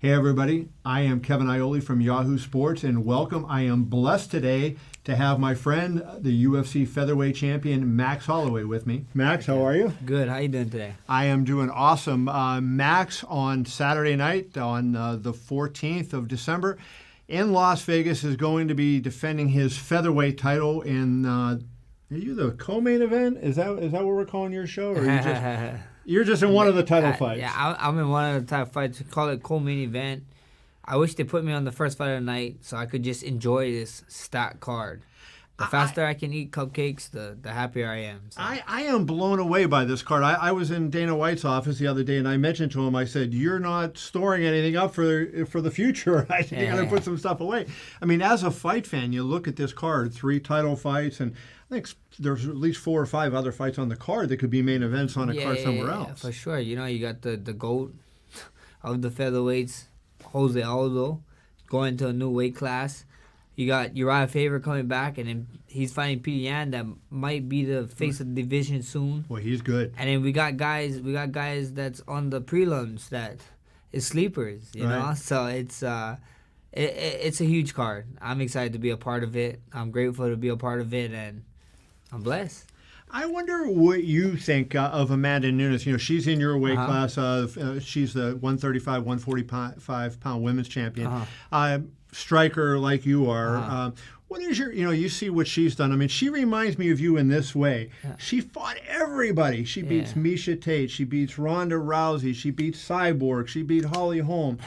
Hey everybody, I am Kevin Iole from Yahoo Sports and welcome. I am blessed today to have my friend, the UFC featherweight champion, Max Holloway with me. Max, how are you? Good. How you doing today? I am doing awesome. Max on Saturday night on the 14th of December in Las Vegas is going to be defending his featherweight title in, are you the co-main event? Is that what we're calling your show? Or are you just... You're just in one of the title fights. Yeah, I'm in one of the title fights. We call it co-main event. I wish they put me on the first fight of the night so I could just enjoy this stacked card. The faster I can eat cupcakes, the happier I am. So. I am blown away by this card. I was in Dana White's office the other day, and I mentioned to him, I said, you're not storing anything up for the future. I think you're going to put some stuff away. I mean, as a fight fan, you look at this card, 3 title fights, and I think there's at least 4 or 5 other fights on the card that could be main events on a card somewhere else. Yeah, for sure. You know, you got the GOAT of the featherweights, Jose Aldo, going to a new weight class. You got Uriah Faber coming back, and then he's fighting Peter Yan that might be the face of the division soon. Well, he's good. And then we got guys that's on the prelims that is sleepers, you know? So it's a huge card. I'm excited to be a part of it. I'm grateful to be a part of it, and I'm blessed. I wonder what you think of Amanda Nunes. You know, she's in your weight class. She's the 135, 145 pound women's champion. Striker like you are. What is you see what she's done. I mean, she reminds me of you in this way. Yeah. She fought everybody. She beats Miesha Tate. She beats Ronda Rousey. She beats Cyborg. She beat Holly Holm.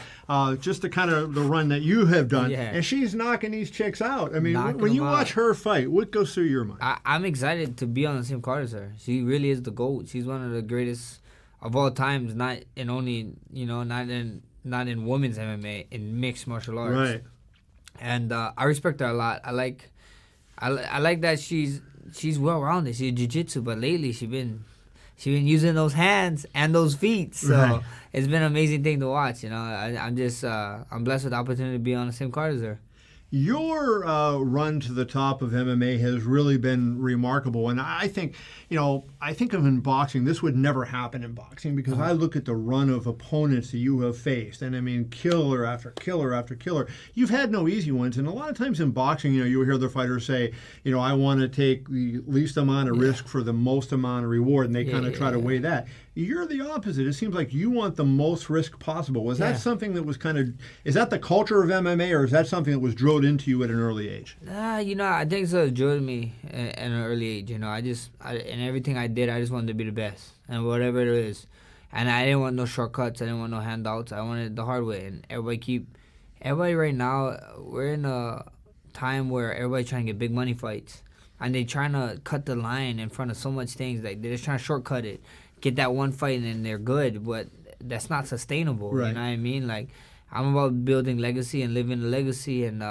Just the kind of the run that you have done. Yeah. And she's knocking these chicks out. I mean, when you watch her fight, what goes through your mind? I'm excited to be on the same card as her. She really is the GOAT. She's one of the greatest of all times, not in women's MMA, in mixed martial arts. Right. And I respect her a lot. I like that she's well rounded. She's jiu-jitsu, but lately she's been using those hands and those feet. So it's been an amazing thing to watch. You know, I'm blessed with the opportunity to be on the same card as her. Your run to the top of MMA has really been remarkable, and I think, of in boxing, this would never happen in boxing because I look at the run of opponents that you have faced, and I mean, killer after killer after killer. You've had no easy ones, and a lot of times in boxing, you hear the fighters say, I want to take the least amount of risk for the most amount of reward, and they kind of try to weigh that. You're the opposite. It seems like you want the most risk possible. Was that something that was is that the culture of MMA, or is that something that was drilled into you at an early age? I think it's drilled me at an early age. In everything I did, I just wanted to be the best, and whatever it is. And I didn't want no shortcuts. I didn't want no handouts. I wanted it the hard way. And everybody right now, we're in a time where everybody's trying to get big money fights, and they're trying to cut the line in front of so much things. Like they're just trying to shortcut it. Get that one fight and they're good, but that's not sustainable. Right. You know what I mean? Like, I'm about building legacy and living the legacy and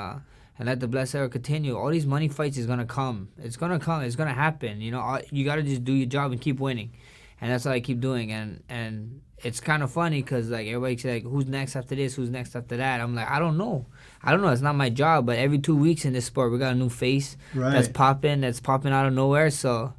let the blessed era continue. All these money fights is gonna come. It's gonna come. It's gonna happen. You gotta just do your job and keep winning, and that's what I keep doing. And it's kind of funny because like everybody's like, who's next after this? Who's next after that? I'm like, I don't know. It's not my job. But every 2 weeks in this sport, we got a new face that's popping out of nowhere. So.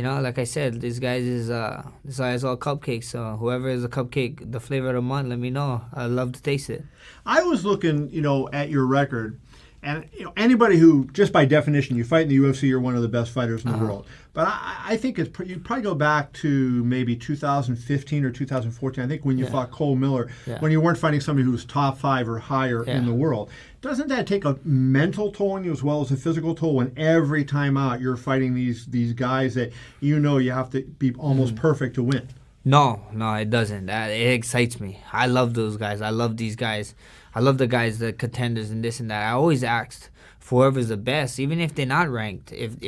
Like I said, this guy is all cupcakes. So whoever is a cupcake, the flavor of the month, let me know. I'd love to taste it. I was looking, at your record, and anybody who, just by definition, you fight in the UFC, you're one of the best fighters in the world. But I think you'd probably go back to maybe 2015 or 2014. I think when you fought Cole Miller, when you weren't fighting somebody who was top 5 or higher in the world. Doesn't that take a mental toll on you as well as a physical toll when every time out you're fighting these guys that you have to be almost perfect to win? No, it doesn't. It excites me. I love those guys. I love these guys. I love the guys, the contenders and this and that. I always asked for whoever's the best, even if they're not ranked. If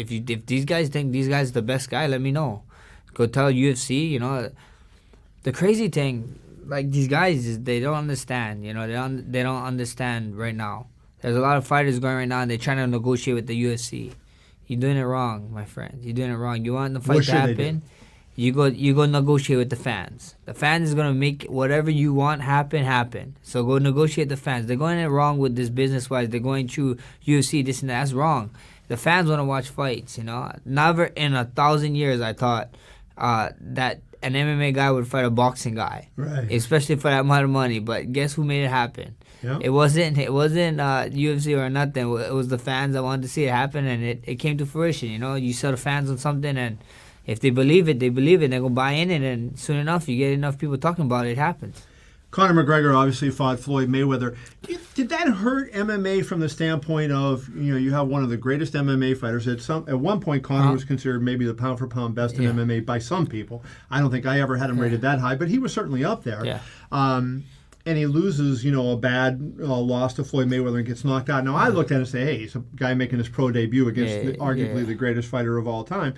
these guys think these guys are the best guy, let me know. Go tell UFC, The crazy thing, like these guys, is they don't understand. They don't understand right now. There's a lot of fighters going right now, and they're trying to negotiate with the UFC. You're doing it wrong, my friend. You're doing it wrong. You want the fight to happen? You go negotiate with the fans. The fans is gonna make whatever you want happen. So go negotiate with the fans. They're going it wrong with this business wise. They're going through UFC, this and that. That's wrong. The fans want to watch fights. Never in 1,000 years I thought that an MMA guy would fight a boxing guy, Right. especially for that amount of money. But guess who made it happen? Yeah. It wasn't UFC or nothing. It was the fans that wanted to see it happen, and it came to fruition. You know, you sell the fans on something, and if they believe it, they believe it. They're gonna buy in it, and soon enough, you get enough people talking about it. It happens. Conor McGregor obviously fought Floyd Mayweather. Did that hurt MMA from the standpoint of, you have one of the greatest MMA fighters? At one point, Conor was considered maybe the pound-for-pound best in MMA by some people. I don't think I ever had him rated that high, but he was certainly up there. Yeah. And he loses, a bad loss to Floyd Mayweather and gets knocked out. Now, I looked at it and say, hey, he's a guy making his pro debut against arguably the greatest fighter of all time.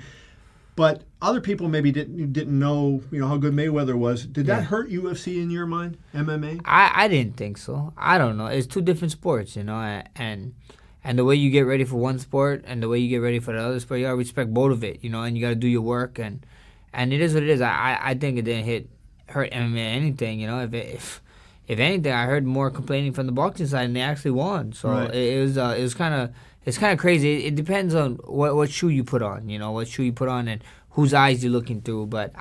But other people maybe didn't know, how good Mayweather was. Did that hurt UFC in your mind, MMA? I didn't think so. I don't know. It's two different sports, and the way you get ready for one sport and the way you get ready for the other sport, you gotta respect both of it, and you gotta do your work, and it is what it is. I think it didn't hurt MMA anything, If anything, I heard more complaining from the boxing side, and they actually won. So Right. it was kind of crazy. It depends on what shoe you put on, what shoe you put on and whose eyes you're looking through. But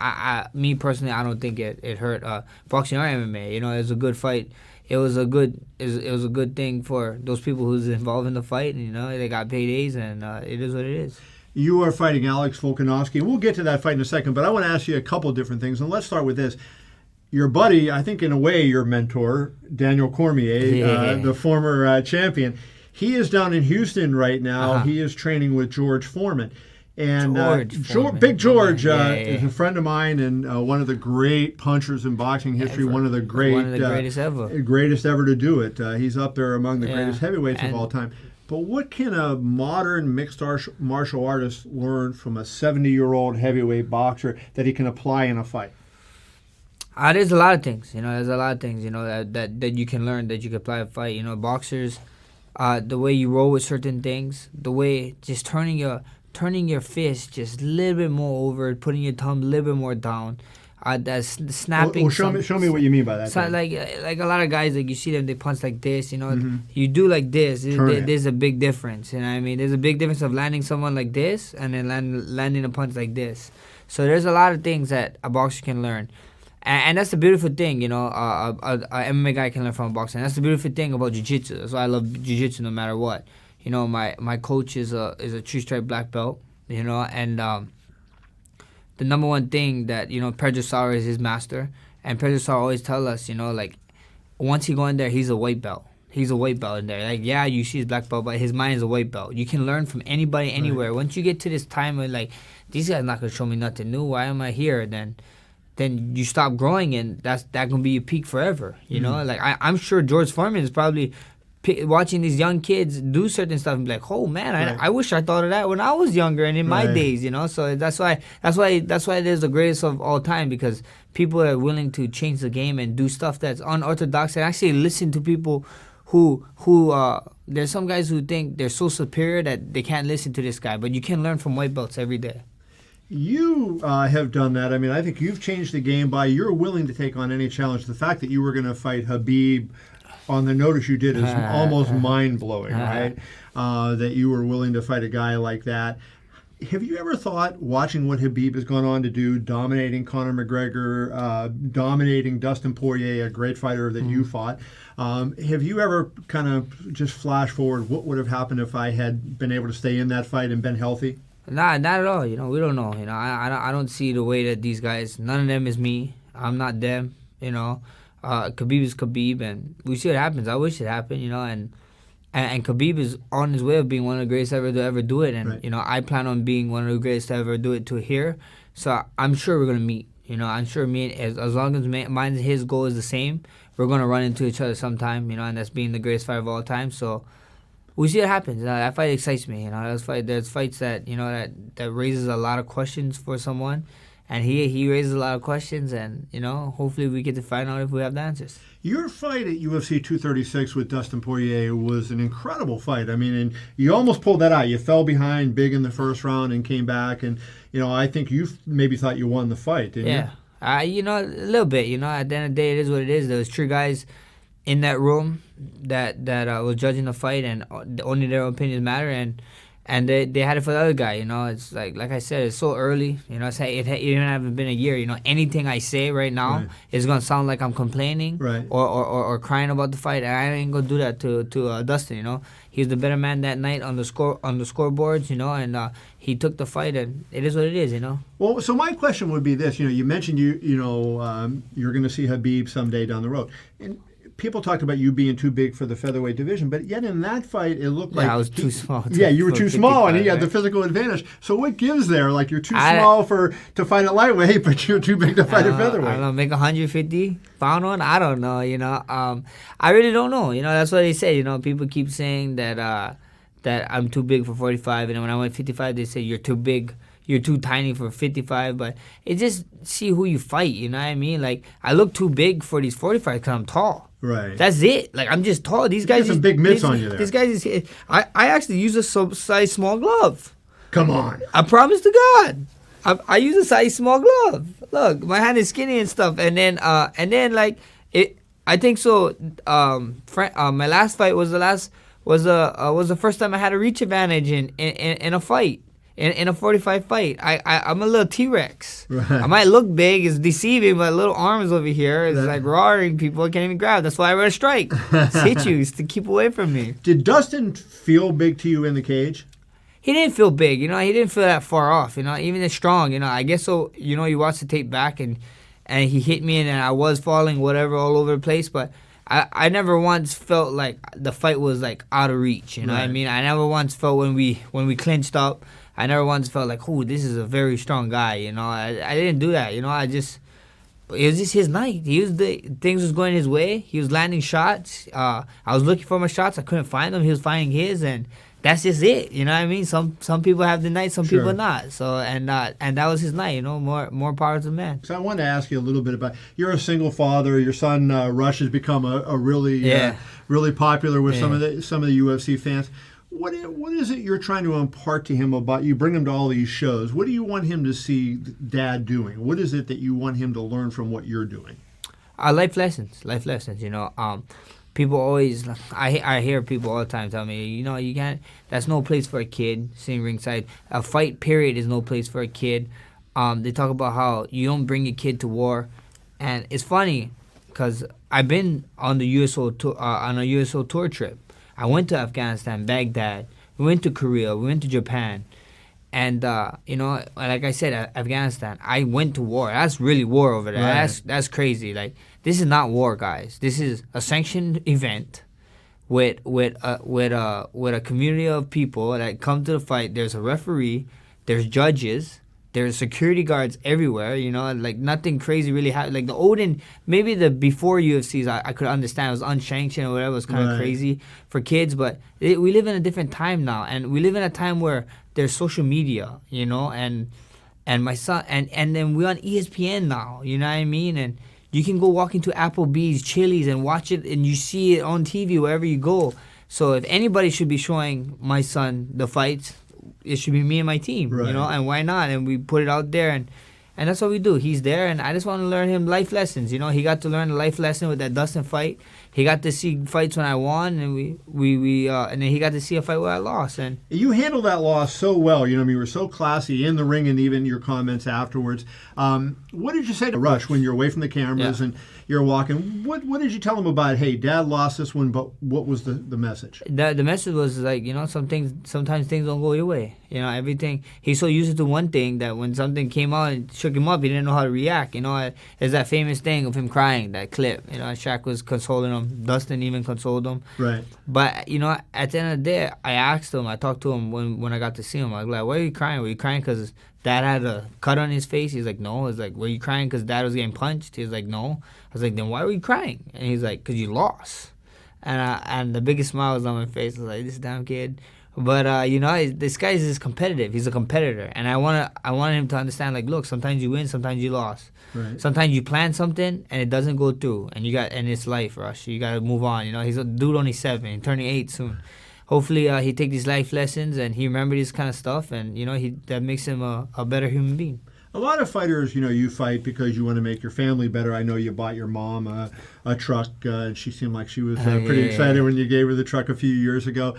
me personally, I don't think it hurt boxing or MMA. It was a good fight. It was a good thing for those people who's involved in the fight, and they got paydays, and it is what it is. You are fighting Alex Volkanovski, and we'll get to that fight in a second. But I want to ask you a couple different things, and let's start with this. Your buddy, I think in a way your mentor, Daniel Cormier, the former champion, he is down in Houston right now. He is training with George Foreman. And Big George is a friend of mine and one of the great punchers in boxing history, one of the greatest ever. Greatest ever to do it. He's up there among the greatest heavyweights of all time. But what can a modern mixed martial artist learn from a 70-year-old heavyweight boxer that he can apply in a fight? There's a lot of things, There's a lot of things, that you can learn, that you can apply to fight. Boxers, the way you roll with certain things, the way just turning your fist just a little bit more over, putting your thumb a little bit more down. That's snapping. Show me what you mean by that. So like a lot of guys, like you see them, they punch like this. You do like this. There's a big difference. I mean, there's a big difference of landing someone like this and then landing a punch like this. So there's a lot of things that a boxer can learn. And that's the beautiful thing, a MMA guy can learn from boxing. That's the beautiful thing about jiu-jitsu. That's why I love jiu-jitsu no matter what. My coach is a three-stripe black belt, and the number one thing that, Pedro Sauer is his master. And Pedro Sauer always tell us, once he go in there, he's a white belt. He's a white belt in there. Like, yeah, you see his black belt, but his mind is a white belt. You can learn from anybody, anywhere. Right. Once you get to this time where, like, these guys not going to show me nothing new. Why am I here? Then you stop growing, and that gonna be your peak forever. Like I'm sure George Foreman is probably watching these young kids do certain stuff and be like, oh man, I wish I thought of that when I was younger and in my days. So that's why it is the greatest of all time, because people are willing to change the game and do stuff that's unorthodox and actually listen to people who there's some guys who think they're so superior that they can't listen to this guy, but you can learn from white belts every day. You have done that. I mean, I think you've changed the game by you're willing to take on any challenge. The fact that you were going to fight Khabib on the notice you did is almost mind-blowing, right? That you were willing to fight a guy like that. Have you ever thought, watching what Khabib has gone on to do, dominating Conor McGregor, dominating Dustin Poirier, a great fighter that you fought, have you ever kind of just flash forward what would have happened if I had been able to stay in that fight and been healthy? Nah, not at all. We don't know. I don't see the way that these guys. None of them is me. I'm not them. Khabib is Khabib, and we see what happens. I wish it happened. And Khabib is on his way of being one of the greatest ever to ever do it. And I plan on being one of the greatest to ever do it to here. So I'm sure we're gonna meet. I'm sure as long as mine and his goal is the same, we're gonna run into each other sometime. And that's being the greatest fighter of all time. So. We see what happens. That fight excites me. There's fights that that raises a lot of questions for someone, and he raises a lot of questions, and hopefully we get to find out if we have the answers. Your fight at UFC 236 with Dustin Poirier was an incredible fight. I mean, and you almost pulled that out. You fell behind big in the first round and came back, and I think you maybe thought you won the fight, didn't you? Yeah, a little bit. At the end of the day, it is what it is. There was 3 guys in that room that was judging the fight, and only their opinions matter, and And they had it for the other guy, you know. It's like I said, it's so early, you know. It even haven't been a year, you know. Anything I say right now is gonna sound like I'm complaining, or crying about the fight, and I ain't gonna do that to Dustin, you know. He's the better man that night on the scoreboards, you know, and he took the fight, and it is what it is, you know. Well, so my question would be this: you know, you mentioned you're going to see Khabib someday down the road, and people talked about you being too big for the featherweight division, but yet in that fight, it looked like I was too small. You were too small, and he had the physical advantage. So what gives there? Like, you're too small to fight at lightweight, but you're too big to fight at featherweight. I don't know, make 150-pound one. I don't know. You know, I really don't know. You know, that's what they say. You know, people keep saying that I'm too big for 45, and when I went 55, they say you're too big. You're too tiny for 55, but it just see who you fight. You know what I mean? Like, I look too big for these 45 because I'm tall. Right. That's it. Like, I'm just tall. These guys. Some big mitts on you there. These guys. I actually use a size small glove. Come on. I promise to God. I use a size small glove. Look, my hand is skinny and stuff. And then like it. I think so. My last fight was the first time I had a reach advantage in a fight. In a 45 fight, I'm a little T-Rex. Right. I might look big, it's deceiving, but little arms over here is like roaring. People can't even grab. That's why I wear a strike. It's hit you to keep away from me. Did Dustin feel big to you in the cage? He didn't feel big, you know. He didn't feel that far off, you know. Even as strong, you know. I guess so. You know, you watch the tape back and he hit me and I was falling, whatever, all over the place, but. I never once felt like the fight was like out of reach, you know what I mean? I never once felt when we clinched up, I never once felt like, oh, this is a very strong guy, you know. I didn't do that, you know. It was just his night. Things was going his way. He was landing shots. I was looking for my shots. I couldn't find them. He was finding his, and that's just it. You know what I mean? Some people have the night, some people not. So and that was his night. You know, more power to the man. So I wanted to ask you a little bit about. You're a single father. Your son Rush has become a really really popular with some of the UFC fans. What is it you're trying to impart to him about? You bring him to all these shows. What do you want him to see Dad doing? What is it that you want him to learn from what you're doing? Life lessons. You know, people always. I hear people all the time tell me, you know, you can't. That's no place for a kid sitting ringside. A fight period is no place for a kid. They talk about how you don't bring a kid to war, and it's funny because I've been on the USO on a USO tour trip. I went to Afghanistan, Baghdad. We went to Korea. We went to Japan. And, you know, like I said, Afghanistan, I went to war. That's really war over there. Right. That's crazy. Like, this is not war, guys. This is a sanctioned event with a community of people that come to the fight. There's a referee. There's judges. There's security guards everywhere, you know, like nothing crazy really happened. Like the olden, maybe the before UFCs, I could understand it was unsanctioned or whatever, it was kind of crazy for kids. But we live in a different time now, and we live in a time where there's social media, you know, and my son, and then we're on ESPN now, you know what I mean? And you can go walk into Applebee's, Chili's, and watch it, and you see it on TV wherever you go. So if anybody should be showing my son the fights, it should be me and my team, you know, and why not? And we put it out there, and that's what we do. He's there, and I just want to learn him life lessons. You know, he got to learn a life lesson with that Dustin fight. He got to see fights when I won, and and then he got to see a fight where I lost. And you handled that loss so well. You know, I mean, you were so classy in the ring, and even your comments afterwards. What did you say to Rush when you're away from the cameras and you're walking? What did you tell him about? Hey, Dad lost this one, but what was the message? The message was like, you know, sometimes things don't go your way. You know, everything. He's so used to one thing that when something came out and shook him up, he didn't know how to react. You know, there's that famous thing of him crying, that clip. You know, Shaq was consoling him. Dustin even consoled him. Right. But, you know, at the end of the day, I asked him, I talked to him when I got to see him. I was like, why are you crying? Were you crying because Dad had a cut on his face? He's like, no. I was like, were you crying because Dad was getting punched? He was like, no. I was like, then why were you crying? And he's like, because you lost. And the biggest smile was on my face. I was like, this damn kid. But, you know, this guy is just competitive. He's a competitor. And I want him to understand, like, look, sometimes you win, sometimes you lost. Right. Sometimes you plan something and it doesn't go through. And it's life, Rush. You got to move on. You know, he's a dude only 7, turning 8 soon. Hopefully he take these life lessons and he remember this kind of stuff. And, you know, that makes him a better human being. A lot of fighters, you know, you fight because you want to make your family better. I know you bought your mom a truck, and she seemed like she was pretty excited when you gave her the truck a few years ago.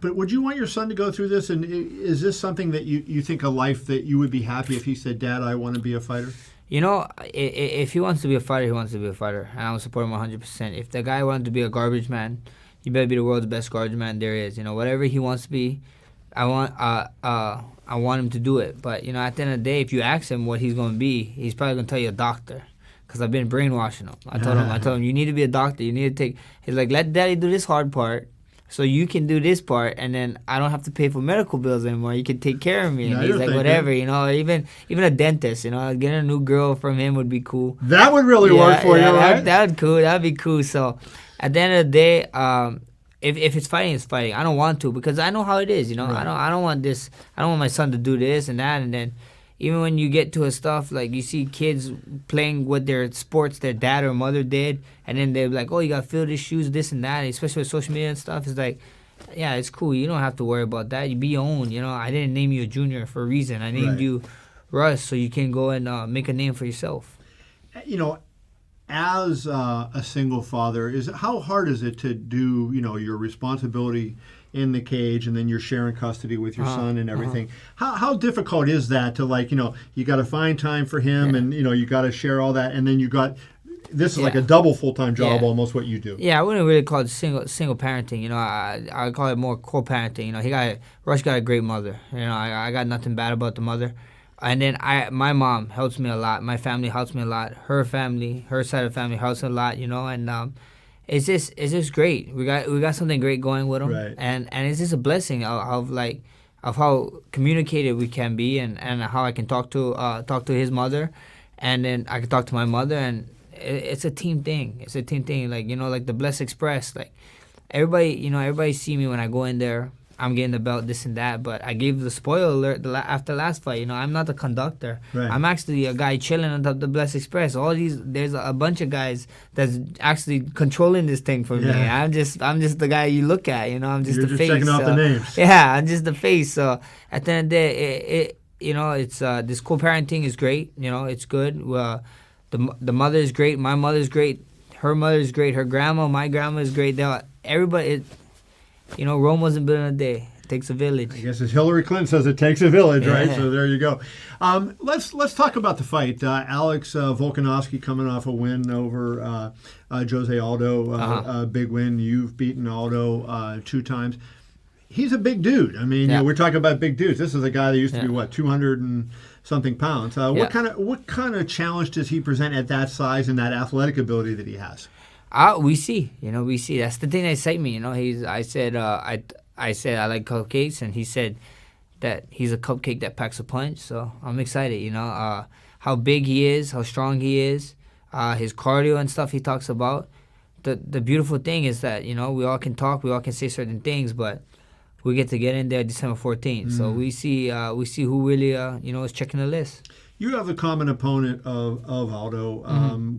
But would you want your son to go through this? And is this something that you think a life that you would be happy if he said, "Dad, I want to be a fighter"? You know, if he wants to be a fighter, he wants to be a fighter, and I will support him 100%. If the guy wants to be a garbage man, he better be the world's best garbage man there is. You know, whatever he wants to be, I want him to do it. But you know, at the end of the day, if you ask him what he's going to be, he's probably going to tell you a doctor. Because I've been brainwashing him. I told him, you need to be a doctor. You need to take. He's like, let daddy do this hard part, so you can do this part, and then I don't have to pay for medical bills anymore. You can take care of me. And he's like, whatever, you know. Even a dentist, you know, getting a new girl from him would be cool. That would really work for you, right? That'd cool. That'd be cool. So, at the end of the day, if it's fighting, it's fighting. I don't want to because I know how it is. You know, right. I don't want this. I don't want my son to do this and that, and then. Even when you get to a stuff, like you see kids playing with their sports their dad or mother did, and then they're like, oh, you got to fill these shoes, this and that, especially with social media and stuff. It's like, yeah, it's cool. You don't have to worry about that. You be your own. You know, I didn't name you a junior for a reason. I named you Russ so you can go and make a name for yourself. You know, as a single father, how hard is it to do, you know, your responsibility in the cage, and then you're sharing custody with your son and everything. How difficult is that to, like, you know, you got to find time for him and, you know, you got to share all that, and then you got, this is like a double full-time job almost what you do. Yeah, I wouldn't really call it single parenting, you know, I call it more co-parenting. You know, Rush got a great mother. You know, I got nothing bad about the mother. And then my mom helps me a lot. My family helps me a lot. Her family, her side of the family helps a lot, you know, and it's just great. We got something great going with him, right. and it's just a blessing of how communicated we can be, and how I can talk to his mother, and then I can talk to my mother, and it's a team thing. It's a team thing, like, you know, like the Bless Express, like everybody see me when I go in there. I'm getting the belt, this and that, but I gave the spoiler alert after last fight. You know, I'm not the conductor. Right. I'm actually a guy chilling on the Bless Express. There's a bunch of guys that's actually controlling this thing for me. I'm just the guy you look at. You know, I'm just You're the just face. Checking off the names. Yeah, I'm just the face. So at the end of the day, you know, it's this co-parenting is great. You know, it's good. The mother is great. My mother is great. Her mother is great. Her grandma, my grandma is great. Everybody. You know, Rome wasn't built in a day. It takes a village. I guess as Hillary Clinton says, it takes a village, right? So there you go. Let's talk about the fight. Alex Volkanovski coming off a win over Jose Aldo, big win. You've beaten Aldo 2 times. He's a big dude. I mean, you know, we're talking about big dudes. This is a guy that used to be 200 and something pounds. What kind of challenge does he present at that size and that athletic ability that he has? We see. That's the thing that excites me. You know, I said I like cupcakes, and he said that he's a cupcake that packs a punch. So I'm excited. You know, how big he is, how strong he is, his cardio and stuff he talks about. The beautiful thing is that, you know, we all can talk, we all can say certain things, but we get to get in there December 14th. So we see who really you know, is checking the list. You have the common opponent of Aldo.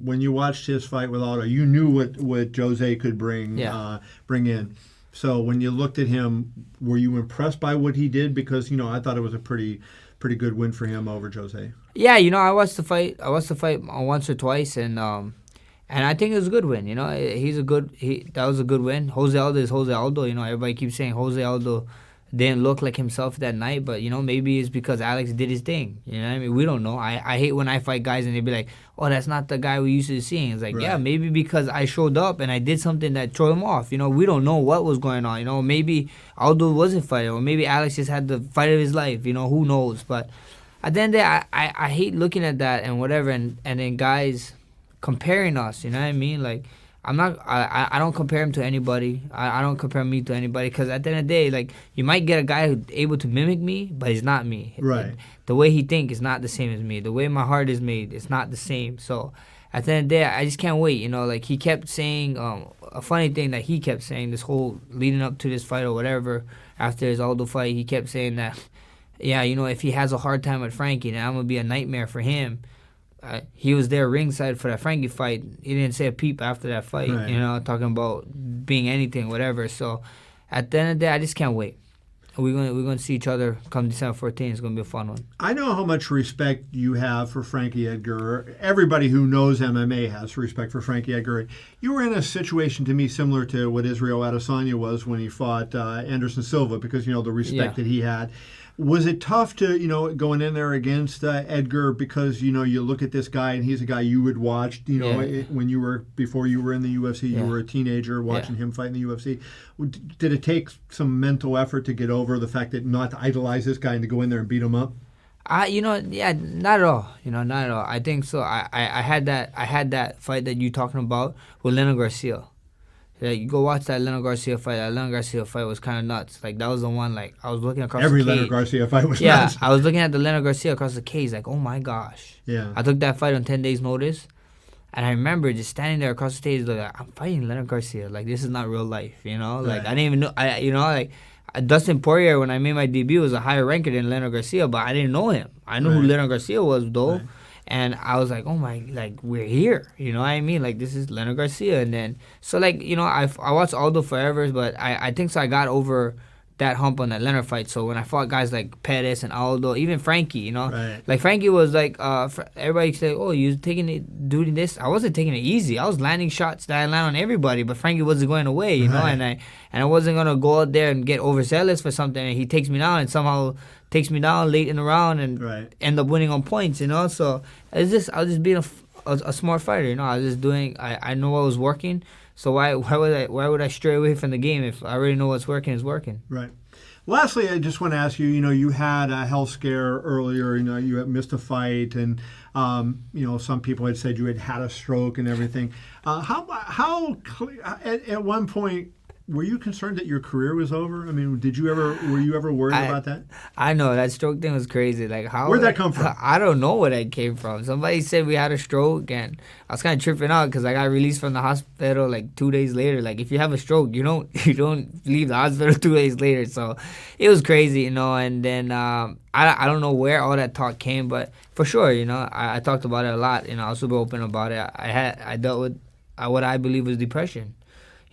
When you watched his fight with Aldo, you knew what Jose could bring in. So when you looked at him, were you impressed by what he did? Because, you know, I thought it was a pretty good win for him over Jose. Yeah, you know, I watched the fight once or twice, and I think it was a good win. You know, that was a good win. Jose Aldo is Jose Aldo. You know, everybody keeps saying Jose Aldo didn't look like himself that night, but, you know, maybe it's because Alex did his thing. You know what I mean? We don't know. I hate when I fight guys and they be like, oh, that's not the guy we used to seeing. It's like, yeah, maybe because I showed up and I did something that threw him off. You know, we don't know what was going on. You know, maybe Aldo wasn't fighting, or maybe Alex just had the fight of his life. You know, who knows? But at the end of the day, I hate looking at that and whatever, and then guys comparing us. You know what I mean? Like, I don't compare him to anybody. I don't compare me to anybody, because at the end of the day, like, you might get a guy who's able to mimic me, but he's not me. Right. The way he thinks is not the same as me. The way my heart is made, it's not the same. So at the end of the day, I just can't wait. You know, like, he kept saying a funny thing that he kept saying this whole leading up to this fight or whatever, after his Aldo fight, he kept saying that, yeah, you know, if he has a hard time with Frankie, then I'm gonna be a nightmare for him. He was there ringside for that Frankie fight. He didn't say a peep after that fight, you know, talking about being anything, whatever. So at the end of the day, I just can't wait. we're gonna see each other come December 14th. It's gonna be a fun one. I know how much respect you have for Frankie Edgar. Everybody who knows MMA has respect for Frankie Edgar. You were in a situation to me similar to what Israel Adesanya was when he fought Anderson Silva, because the respect that he had. Was it tough to going in there against Edgar, because you look at this guy and he's a guy you would watch when you were before you were in the UFC, you were a teenager watching him fight in the UFC. Did it take some mental effort to get over the fact that not to idolize this guy and to go in there and beat him up? Not at all. Not at all. I think so. I had that fight that you're talking about with Leonard Garcia. Like, you go watch that Leonard Garcia fight. That Leonard Garcia fight was kind of nuts. Like, that was the one, like, I was looking across Every the cage. Leonard Garcia fight was nuts. Yeah, I was looking at the Leonard Garcia across the cage, like, oh my gosh. Yeah. I took that fight on 10 days' notice, and I remember just standing there across the stage, like, I'm fighting Leonard Garcia. Like, this is not real life, Like, Right. I didn't even know, Dustin Poirier, when I made my debut, was a higher ranker than Leonard Garcia, but I didn't know him. I knew who Right. Leonard Garcia was, though. Right. And I was like, oh my, like, we're here. You know what I mean? Like, this is Leonard Garcia. And then, so, like, I watched Aldo forever, but I think so I got over that hump on that Leonard fight. So when I fought guys like Pettis and Aldo, even Frankie, Right. like, Frankie was like, everybody said, oh, you doing this? I wasn't taking it easy. I was landing shots that I land on everybody, but Frankie wasn't going away, you know? Right. And I wasn't going to go out there and get overzealous for something, and he takes me down and somehow takes me down late in the round and Right. end up winning on points, So I was just being a smart fighter, I was just doing. I know what was working, so why would I stray away from the game if I already know what's working is working? Right. Lastly, I just want to ask you. You had a health scare earlier. You had missed a fight, and some people had said you had a stroke and everything. At one point, were you concerned that your career was over? I mean, were you ever worried about that? I know that stroke thing was crazy. Like, how? Where'd that come from? I don't know where that came from. Somebody said we had a stroke, and I was kind of tripping out because I got released from the hospital like 2 days later. Like, if you have a stroke, you don't leave the hospital 2 days later. So it was crazy, And then I don't know where all that talk came, but for sure, I talked about it a lot. I was super open about it. I dealt with what I believe was depression.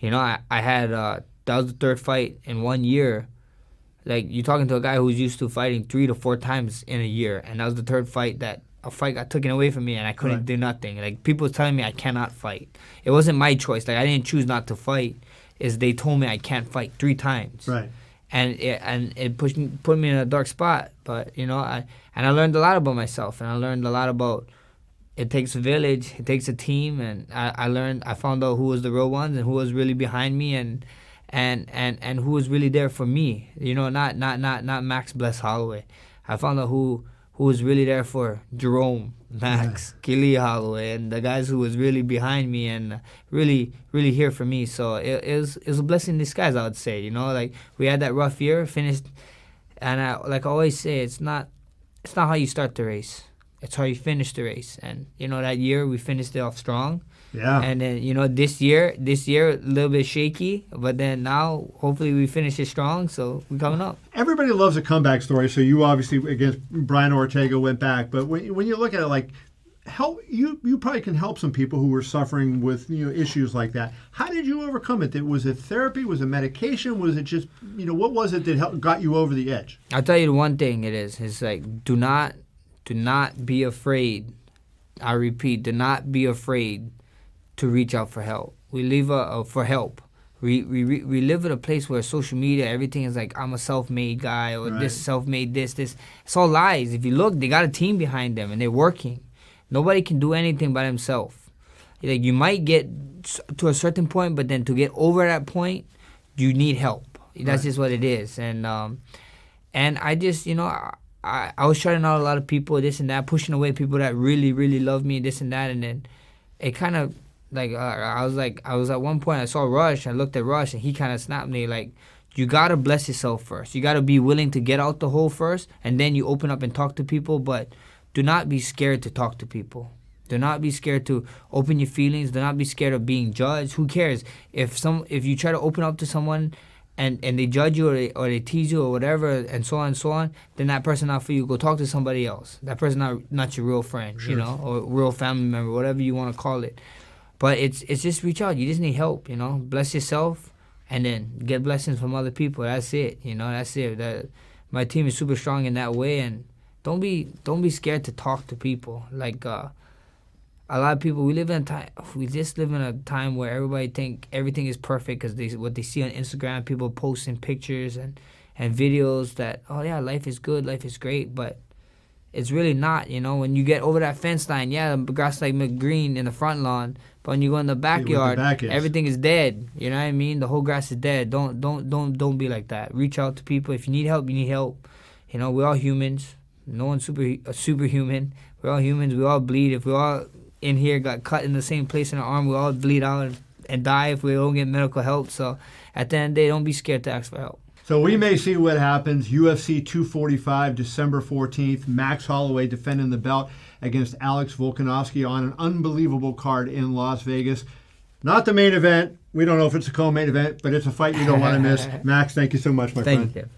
I had that was the third fight in 1 year. Like, you're talking to a guy who's used to fighting 3 to 4 times in a year, and that was the third fight that a fight got taken away from me, and I couldn't do nothing. Like, people was telling me I cannot fight. It wasn't my choice. Like, I didn't choose not to fight. Is they told me I can't fight 3 times. Right. And it put me in a dark spot. But I learned a lot about myself, and I learned a lot about. It takes a village. It takes a team, and I found out who was the real ones and who was really behind me, and who was really there for me. Not Max Holloway. I found out who was really there for Jerome, Max, Kili Holloway, and the guys who was really behind me and really here for me. So it was a blessing in disguise, I would say. Like, we had that rough year, finished, and I always say, it's not how you start the race. It's how you finish the race. And, that year we finished it off strong. Yeah. And then, this year, a little bit shaky. But then now, hopefully we finish it strong. So we're coming up. Everybody loves a comeback story. So you obviously, against Brian Ortega, went back. But when you look at it, like, you probably can help some people who were suffering with issues like that. How did you overcome it? Was it therapy? Was it medication? Was it just, what was it that got you over the edge? I'll tell you the one thing it is. It's like, do not be afraid. I repeat, do not be afraid to reach out for help. We live for help. We live in a place where social media, everything is like, I'm a self-made guy, or this self-made this. It's all lies. If you look, they got a team behind them and they're working. Nobody can do anything by themselves. Like, you might get to a certain point, but then to get over that point, you need help. That's just what it is. And I just, I was shutting out a lot of people, this and that, pushing away people that really, really love me, this and that, and then it kind of, like, I was at one point, I saw Rush, I looked at Rush, and he kind of snapped me, like, you got to bless yourself first. You got to be willing to get out the hole first, and then you open up and talk to people, but do not be scared to talk to people. Do not be scared to open your feelings. Do not be scared of being judged. Who cares? If you try to open up to someone and they judge you or they tease you or whatever and so on, then that person not for you. Go talk to somebody else. That person not your real friend, Sure. Or real family member, whatever you want to call it. But it's just reach out. You just need help, Bless yourself and then get blessings from other people. That's it. You know, that's it. My team is super strong in that way, and don't be scared to talk to people. Like a lot of people, we just live in a time where everybody think everything is perfect because what they see on Instagram, people posting pictures and videos that, oh yeah, life is good, life is great, but it's really not. You know, when you get over that fence line, yeah, the grass like green in the front lawn, but when you go in the backyard, everything is dead. You know what I mean? The whole grass is dead. Don't be like that. Reach out to people. If you need help, you need help. You know, we're all humans. No one's superhuman. We're all humans. We all bleed. If we all in here got cut in the same place in our arm, we all bleed out and die if we don't get medical help. So at the end of the day, don't be scared to ask for help. So we may see what happens. UFC 245, December 14th. Max Holloway defending the belt against Alex Volkanovski on an unbelievable card in Las Vegas. Not the main event. We don't know if it's a co-main event, but it's a fight you don't want to miss. Max, thank you so much, my friend. Thank you.